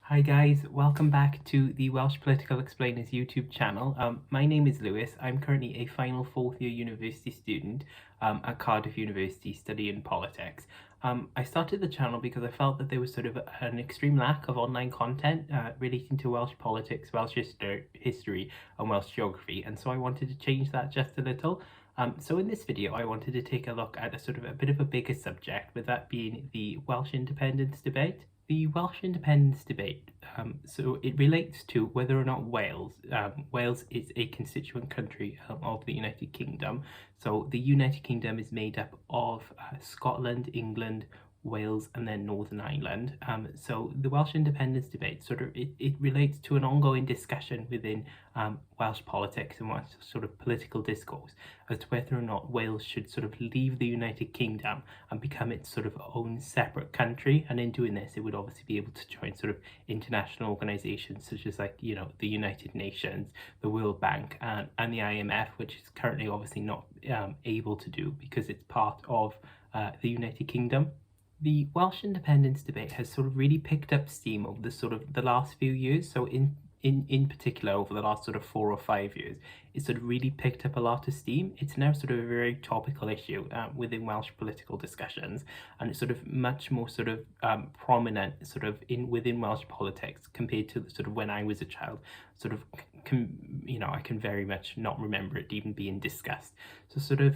Hi guys, welcome back to the Welsh Political Explainers YouTube channel. My name is Lewis. I'm currently a final fourth year university student at Cardiff University studying politics. I started the channel because I felt that there was sort of an extreme lack of online content relating to Welsh politics, Welsh history and Welsh geography, and so I wanted to change that just a little. So in this video I wanted to take a look at a bit of a bigger subject, with that being the Welsh independence debate. The Welsh independence debate, so it relates to whether or not Wales is a constituent country of the United Kingdom. So the United Kingdom is made up of Scotland, England, Wales and then Northern Ireland. So the Welsh independence debate it relates to an ongoing discussion within Welsh politics and Welsh political discourse as to whether or not Wales should leave the United Kingdom and become its own separate country. And in doing this, it would obviously be able to join international organizations such as the United Nations, the World Bank and the IMF, which is currently obviously not able to do because it's part of the United Kingdom. The Welsh independence debate has really picked up steam over the last few years. So in particular over the last 4 or 5 years, it's really picked up a lot of steam. It's now a very topical issue within Welsh political discussions, and it's much more prominent within Welsh politics compared to when I was a child. I can very much not remember it even being discussed. So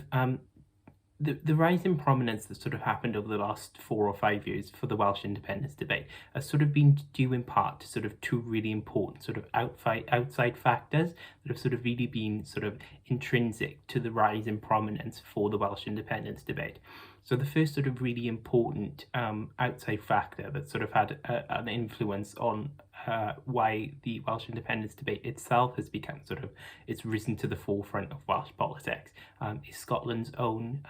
the rise in prominence that happened over the last 4 or 5 years for the Welsh independence debate has been due in part to two really important outside factors that have really been intrinsic to the rise in prominence for the Welsh independence debate. So the first really important outside factor that had an influence on why the Welsh independence debate itself has become it's risen to the forefront of Welsh politics is Scotland's own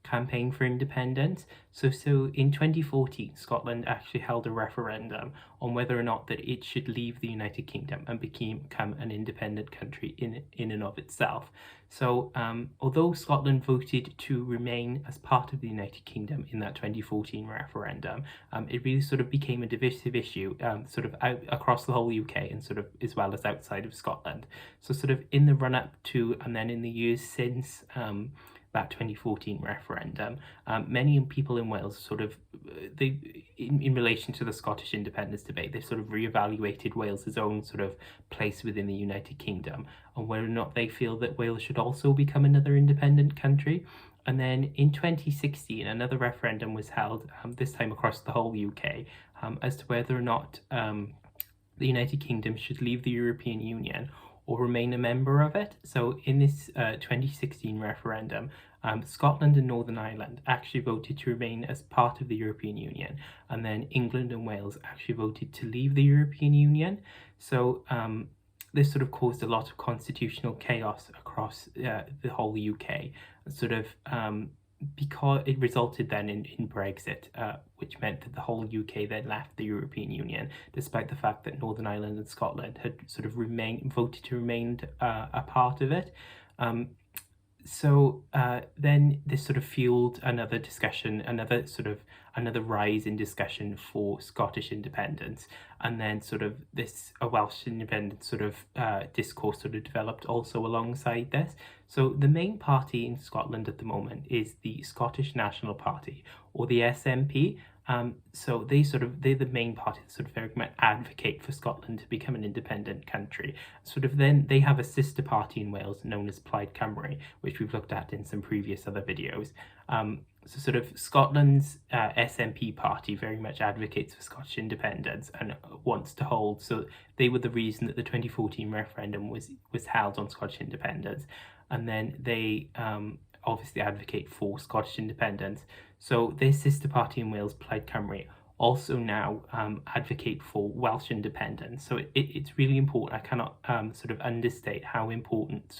campaign for independence. So in 2014, Scotland actually held a referendum on whether or not that it should leave the United Kingdom and become an independent country in and of itself. So although Scotland voted to remain as part of the United Kingdom in that 2014 referendum, it really became a divisive issue out across the whole UK and as well as outside of Scotland. So in the run-up to and then in the years since that 2014 referendum, many people in Wales in relation to the Scottish independence debate, they've reevaluated Wales's own place within the United Kingdom and whether or not they feel that Wales should also become another independent country. And then in 2016, another referendum was held, this time across the whole UK, as to whether or not the United Kingdom should leave the European Union or remain a member of it. So in this 2016 referendum, Scotland and Northern Ireland actually voted to remain as part of the European Union, and then England and Wales actually voted to leave the European Union. So this caused a lot of constitutional chaos across the whole UK, because it resulted then in Brexit, which meant that the whole UK then left the European Union, despite the fact that Northern Ireland and Scotland had voted to remain a part of it. So then this fueled another discussion, another rise in discussion for Scottish independence, and then a Welsh independence discourse developed also alongside this. So the main party in Scotland at the moment is the Scottish National Party, or the SNP. So they're the main party that very much advocate for Scotland to become an independent country. Then they have a sister party in Wales known as Plaid Cymru, which we've looked at in some previous other videos. So Scotland's SNP party very much advocates for Scottish independence and wants to hold. So they were the reason that the 2014 referendum was held on Scottish independence, and then they obviously advocate for Scottish independence. So their sister party in Wales, Plaid Cymru, also now advocate for Welsh independence. So it's really important. I cannot understate how important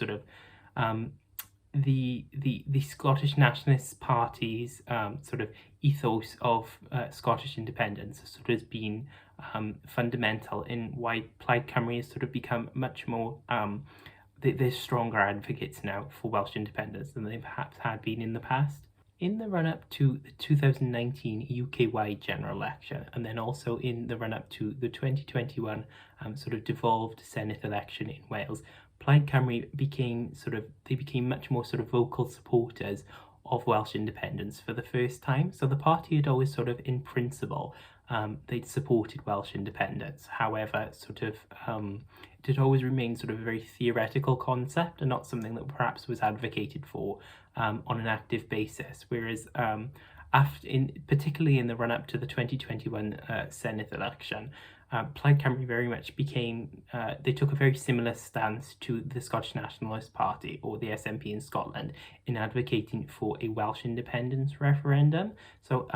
the Scottish Nationalist Party's ethos of Scottish independence has been fundamental in why Plaid Cymru has become much more they're stronger advocates now for Welsh independence than they perhaps had been in the past. In the run-up to the 2019 UK-wide general election, and then also in the run-up to the 2021 sort of devolved Senedd election in Wales, Plaid Cymru became much more sort of vocal supporters of Welsh independence for the first time. So the party had always sort of, in principle, they'd supported Welsh independence. However, it had always remained sort of a very theoretical concept and not something that perhaps was advocated for on an active basis. Whereas particularly in the run-up to the 2021 Senedd election, Plaid Cymru very much they took a very similar stance to the Scottish Nationalist Party, or the SNP in Scotland, in advocating for a Welsh independence referendum. So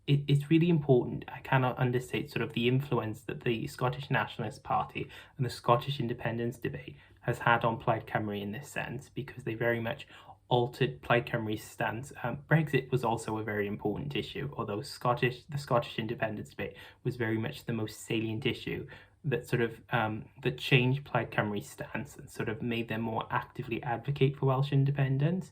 it's really important. I cannot understate sort of the influence that the Scottish Nationalist Party and the Scottish independence debate has had on Plaid Cymru in this sense, because they very much altered Plaid Cymru's stance. Brexit was also a very important issue, although the Scottish independence debate was very much the most salient issue that that changed Plaid Cymru's stance and sort of made them more actively advocate for Welsh independence.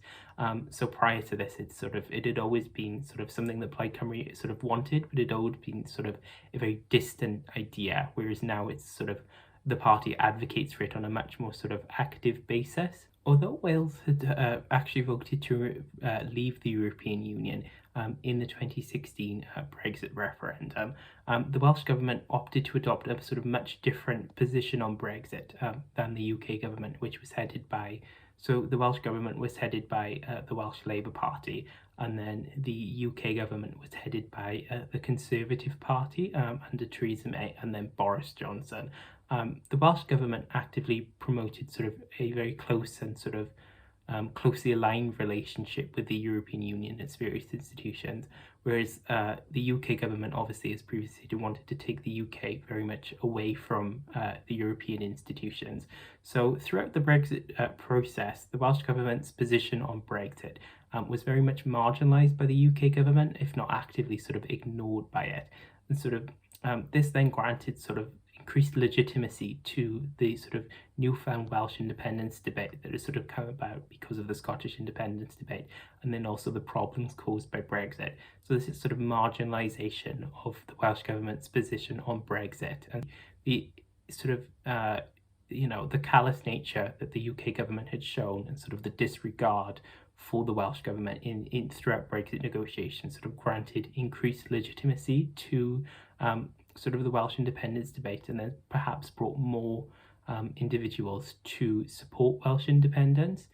So prior to this, it had always been sort of something that Plaid Cymru sort of wanted, but it had always been sort of a very distant idea, whereas now it's sort of the party advocates for it on a much more sort of active basis. Although Wales had actually voted to leave the European Union in the 2016 Brexit referendum, the Welsh government opted to adopt a sort of much different position on Brexit than the UK government, which was headed by, so the Welsh government was headed by the Welsh Labour Party, and then the UK government was headed by the Conservative Party under Theresa May and then Boris Johnson. The Welsh government actively promoted sort of a very close and sort of closely aligned relationship with the European Union and its various institutions, whereas the UK government obviously, as previously, wanted to take the UK very much away from the European institutions. So throughout the Brexit process, the Welsh government's position on Brexit was very much marginalised by the UK government, if not actively sort of ignored by it. And this then granted sort of increased legitimacy to the sort of newfound Welsh independence debate that has sort of come about because of the Scottish independence debate, and then also the problems caused by Brexit. So this is sort of marginalisation of the Welsh government's position on Brexit, and the sort of the callous nature that the UK government had shown, and sort of the disregard for the Welsh government in throughout Brexit negotiations sort of granted increased legitimacy to sort of the Welsh independence debate, and then perhaps brought more individuals to support Welsh independence.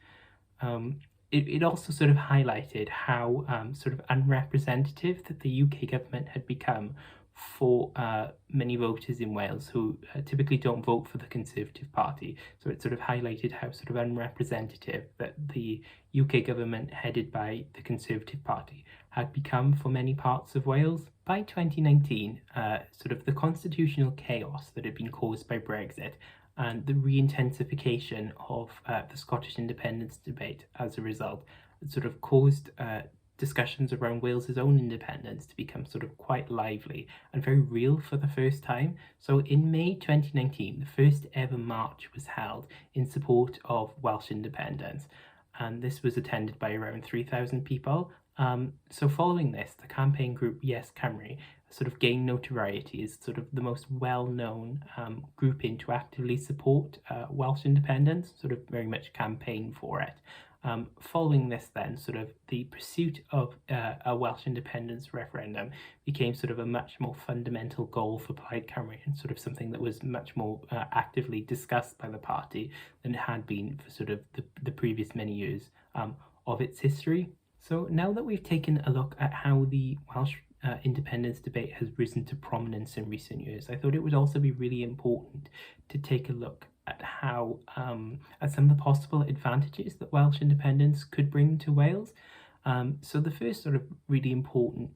It also sort of highlighted how sort of unrepresentative that the UK government had become for many voters in Wales who typically don't vote for the Conservative Party. So it sort of highlighted how sort of unrepresentative that the UK government headed by the Conservative Party had become for many parts of Wales. By 2019, sort of the constitutional chaos that had been caused by Brexit and the re-intensification of the Scottish independence debate as a result sort of caused discussions around Wales's own independence to become sort of quite lively and very real for the first time. So in May 2019, the first ever march was held in support of Welsh independence, and this was attended by around 3,000 people. So following this, the campaign group Yes Cymru sort of gained notoriety as sort of the most well-known grouping to actively support Welsh independence, sort of very much campaign for it. Following this then, sort of the pursuit of a Welsh independence referendum became sort of a much more fundamental goal for Plaid Cymru, and sort of something that was much more actively discussed by the party than it had been for sort of the previous many years of its history. So now that we've taken a look at how the Welsh independence debate has risen to prominence in recent years, I thought it would also be really important to take a look at how at some of the possible advantages that Welsh independence could bring to Wales. So the first sort of really important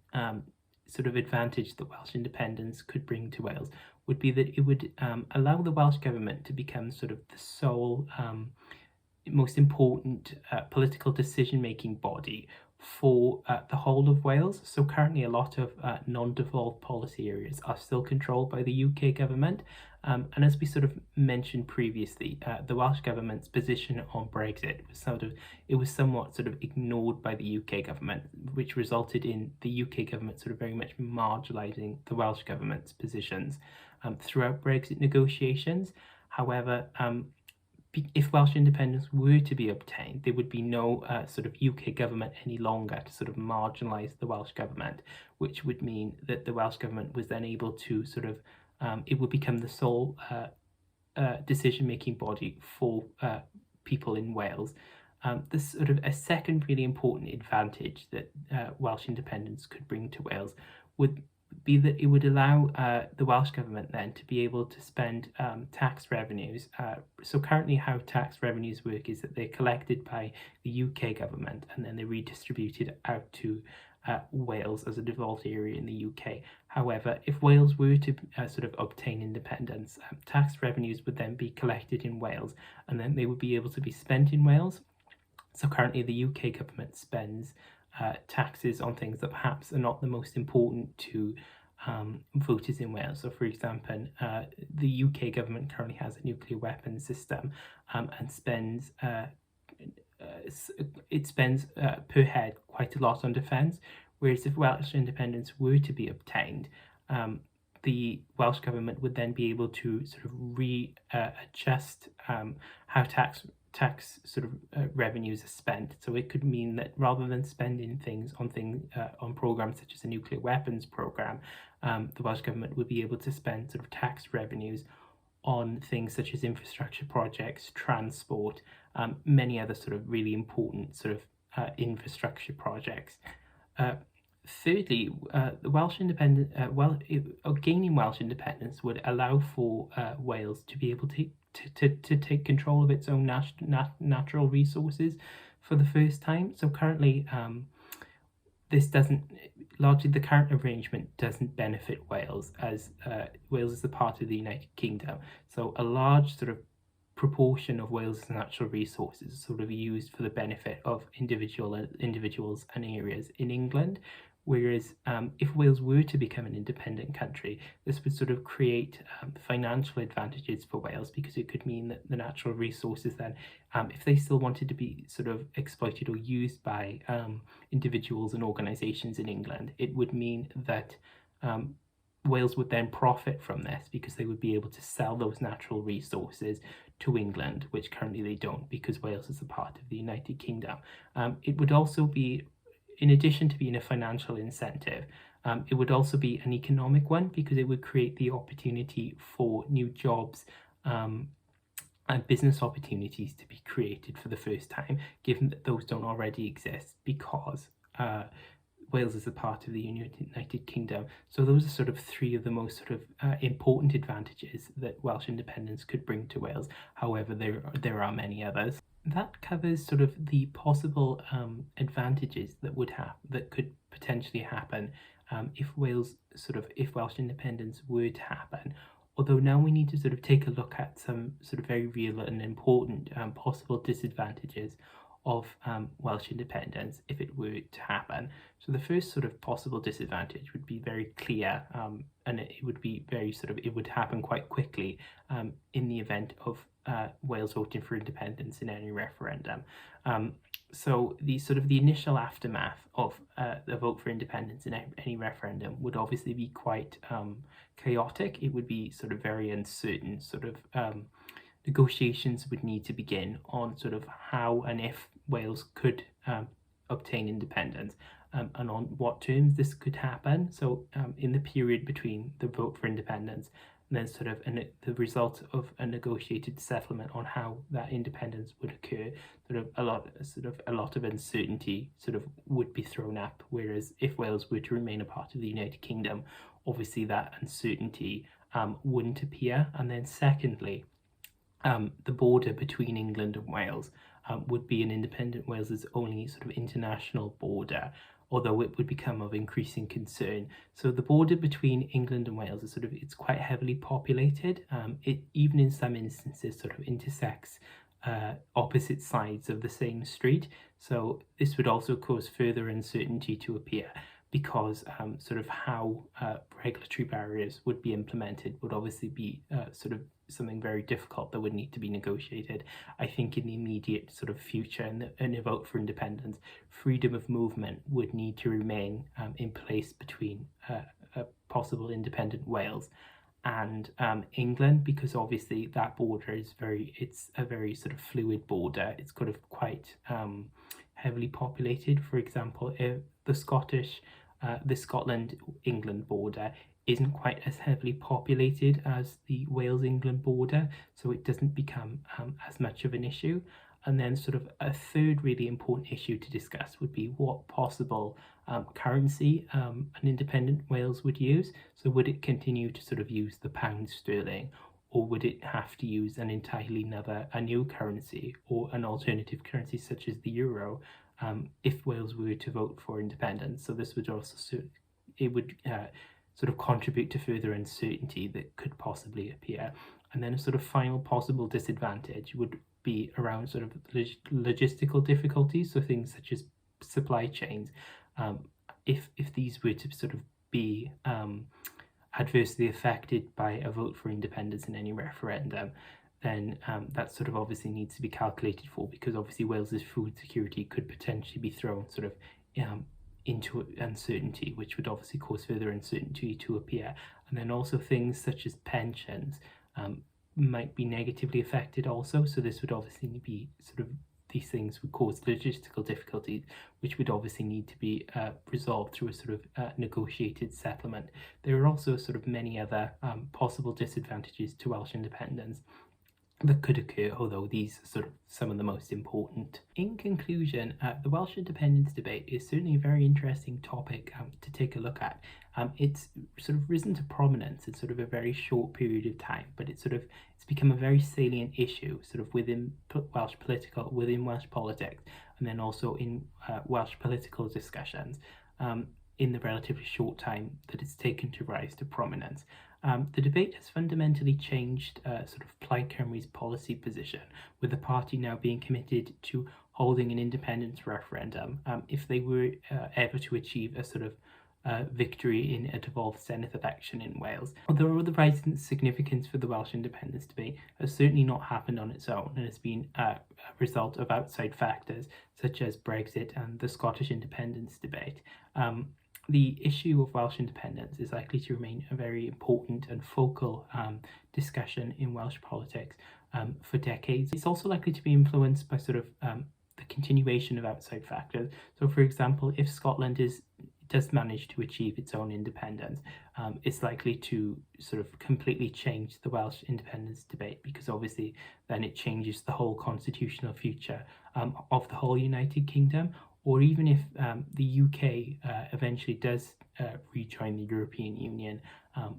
sort of advantage that Welsh independence could bring to Wales would be that it would allow the Welsh government to become sort of the sole most important political decision-making body for the whole of Wales. So currently a lot of non-devolved policy areas are still controlled by the UK government, And as we sort of mentioned previously, the Welsh government's position on Brexit was somewhat sort of ignored by the UK government, which resulted in the UK government sort of very much marginalising the Welsh government's positions throughout Brexit negotiations. However, if Welsh independence were to be obtained, there would be no sort of UK government any longer to sort of marginalise the Welsh government, which would mean that the Welsh government was then able to sort of, it would become the sole decision-making body for people in Wales. This sort of a second really important advantage that Welsh independence could bring to Wales would be that it would allow the Welsh government then to be able to spend tax revenues. So currently how tax revenues work is that they're collected by the UK government and then they're redistributed out to Wales as a devolved area in the UK. However, if Wales were to sort of obtain independence, tax revenues would then be collected in Wales and then they would be able to be spent in Wales. So currently the UK government spends taxes on things that perhaps are not the most important to voters in Wales. So for example, the UK government currently has a nuclear weapons system and spends per head quite a lot on defence, whereas if Welsh independence were to be obtained, the Welsh government would then be able to sort of readjust how tax sort of revenues are spent. So it could mean that rather than spending things on programs such as a nuclear weapons program, the Welsh government would be able to spend sort of tax revenues on things such as infrastructure projects, transport, many other sort of really important sort of infrastructure projects. Thirdly, the Welsh independence, gaining Welsh independence would allow for Wales to be able to take control of its own natural resources for the first time. So currently, largely the current arrangement doesn't benefit Wales, as Wales is a part of the United Kingdom. So a large sort of proportion of Wales' natural resources is sort of used for the benefit of individuals and areas in England. Whereas if Wales were to become an independent country, this would sort of create financial advantages for Wales, because it could mean that the natural resources then, if they still wanted to be sort of exploited or used by individuals and organisations in England, it would mean that Wales would then profit from this, because they would be able to sell those natural resources to England, which currently they don't, because Wales is a part of the United Kingdom. It would also be, in addition to being a financial incentive, it would also be an economic one, because it would create the opportunity for new jobs and business opportunities to be created for the first time, given that those don't already exist, because Wales is a part of the United Kingdom. So those are sort of three of the most sort of important advantages that Welsh independence could bring to Wales. However, there are many others. That covers sort of the possible advantages that could potentially happen if Welsh independence were to happen. Although now we need to sort of take a look at some sort of very real and important possible disadvantages of Welsh independence if it were to happen. So the first sort of possible disadvantage would be very clear, and it would be it would happen quite quickly in the event of Wales voting for independence in any referendum. So the initial aftermath of the vote for independence in any referendum would obviously be quite chaotic. It would be sort of very uncertain. Negotiations would need to begin on sort of how and if Wales could obtain independence, and on what terms this could happen. So in the period between the vote for independence and then sort of the result of a negotiated settlement on how that independence would occur, a lot of uncertainty sort of would be thrown up. Whereas if Wales were to remain a part of the United Kingdom, obviously that uncertainty wouldn't appear. And then secondly, the border between England and Wales would be an independent Wales's only sort of international border, although it would become of increasing concern. So the border between England and Wales is it's quite heavily populated. It even in some instances sort of intersects opposite sides of the same street. So this would also cause further uncertainty to appear, because sort of how regulatory barriers would be implemented would obviously be sort of something very difficult that would need to be negotiated. I think in the immediate sort of future, in a vote for independence, freedom of movement would need to remain in place between a possible independent Wales and England, because obviously that border is it's a very sort of fluid border. It's kind of quite heavily populated. For example, if the Scotland-England border isn't quite as heavily populated as the Wales-England border, so it doesn't become as much of an issue. And then sort of a third really important issue to discuss would be what possible currency an independent Wales would use. So would it continue to sort of use the pound sterling, or would it have to use an entirely a new currency or an alternative currency such as the euro if Wales were to vote for independence? So this would also sort of contribute to further uncertainty that could possibly appear. And then a sort of final possible disadvantage would be around sort of logistical difficulties, so things such as supply chains. If these were to sort of be adversely affected by a vote for independence in any referendum, then that sort of obviously needs to be calculated for, because obviously Wales's food security could potentially be thrown sort of into uncertainty, which would obviously cause further uncertainty to appear. And then also things such as pensions might be negatively affected also. So this would obviously be sort of, these things would cause logistical difficulties, which would obviously need to be resolved through a sort of negotiated settlement. There are also sort of many other possible disadvantages to Welsh independence that could occur, although these are sort of some of the most important. In conclusion, the Welsh independence debate is certainly a very interesting topic to take a look at. It's sort of risen to prominence in sort of a very short period of time, but it's become a very salient issue sort of within Welsh politics, and then also in Welsh political discussions in the relatively short time that it's taken to rise to prominence. The debate has fundamentally changed sort of Plaid Cymru's policy position, with the party now being committed to holding an independence referendum if they were ever to achieve a sort of victory in a devolved Senedd election in Wales. Although the rising significance for the Welsh independence debate has certainly not happened on its own, and has been a result of outside factors such as Brexit and the Scottish independence debate. The issue of Welsh independence is likely to remain a very important and focal discussion in Welsh politics for decades. It's also likely to be influenced by sort of the continuation of outside factors. So, for example, if Scotland does manage to achieve its own independence, it's likely to sort of completely change the Welsh independence debate, because obviously then it changes the whole constitutional future of the whole United Kingdom. Or even if the UK eventually does rejoin the European Union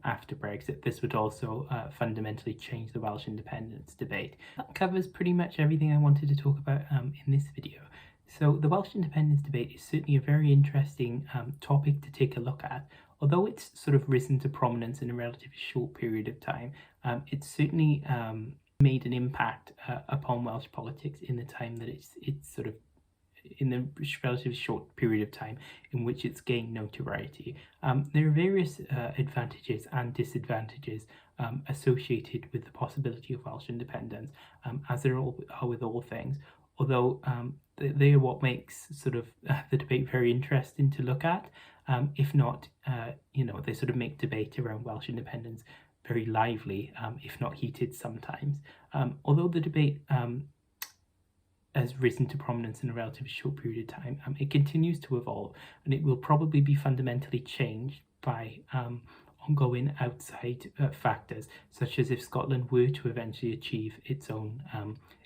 after Brexit, this would also fundamentally change the Welsh independence debate. That covers pretty much everything I wanted to talk about in this video. So the Welsh independence debate is certainly a very interesting topic to take a look at. Although it's sort of risen to prominence in a relatively short period of time, it's certainly made an impact upon Welsh politics in the time that it's sort of in the relatively short period of time in which it's gained notoriety. There are various advantages and disadvantages associated with the possibility of Welsh independence, as there are with all things, although they are what makes sort of the debate very interesting to look at. If not, they sort of make debate around Welsh independence very lively, if not heated sometimes. Although the debate has risen to prominence in a relatively short period of time, it continues to evolve, and it will probably be fundamentally changed by ongoing outside factors, such as if Scotland were to eventually achieve its own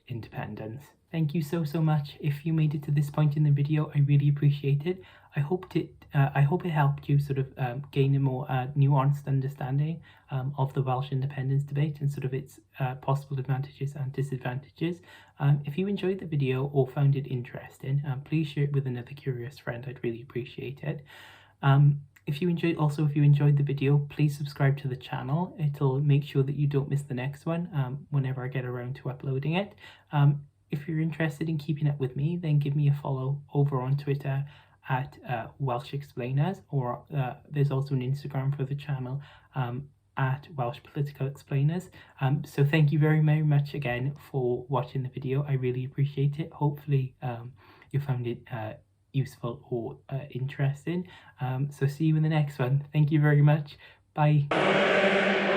independence. Thank you so much. If you made it to this point in the video, I really appreciate it. I hope it helped you sort of gain a more nuanced understanding of the Welsh independence debate and sort of its possible advantages and disadvantages. If you enjoyed the video or found it interesting, please share it with another curious friend. I'd really appreciate it. If you enjoyed the video, please subscribe to the channel. It'll make sure that you don't miss the next one whenever I get around to uploading it. If you're interested in keeping up with me, then give me a follow over on Twitter at Welsh Explainers, or there's also an Instagram for the channel at Welsh Political Explainers. So thank you very, very much again for watching the video. I really appreciate it. Hopefully you found it useful or interesting. So see you in the next one. Thank you very much. Bye.